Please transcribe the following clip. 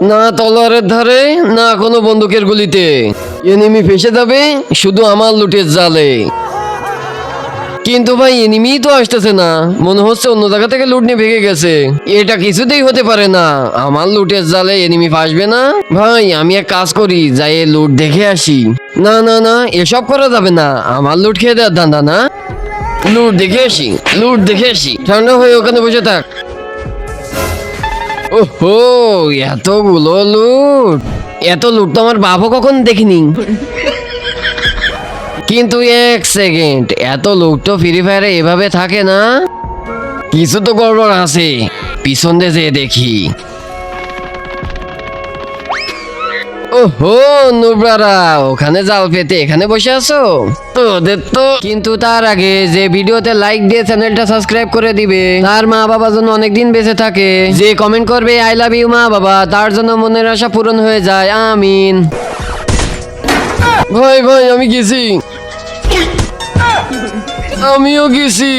না তলোয়ারের ধারে, না কোনো বন্দুকের গুলিতে। এনিমি ফেসে যাবে শুধু আমার লুটের জালে। কিন্তু ভাই এনিমি তো আসতেছে না, মনে হচ্ছে অন্য জায়গা থেকে লুট নিয়ে ভেঙে গেছে। এটা কিছুতেই হতে পারে না, আমার লুটের জালে এনিমি ফাসবে না। ভাই আমি এক কাজ করি, যাই লুট দেখে আসি। না না না, এসব করা যাবে না, আমার লুট খেয়ে দেওয়ার ধান্দা না। লুট দেখে আসি, লুট দেখে আসি। ঠান্ডা হয়ে ওখানে বসে থাক। ওহো, এতগুলো লুট! এত লুট তো আমার বাপও কখন দেখিনি। কিন্তু এক সেকেন্ড, এত লোক তো ফ্রি ফায়ারে এভাবে থাকে না, কিছু তো গড়বড় আছে। পিছন দিয়ে যেয়ে দেখি। ওহো নুবরারা, ওখানে জাল পেতে এখানে বসে আছো তোদের তো। কিন্তু তার আগে যে ভিডিওতে লাইক দিয়ে চ্যানেলটা সাবস্ক্রাইব করে দিবে, তার মা বাবা যেন অনেকদিন বেঁচে থাকে। যে কমেন্ট করবে আই লাভ ইউ মা বাবা, তার জন্য মনের আশা পূরণ হয়ে যায়, আমিন। ভাই ভাই আমি গেছি, আমিও গেছি।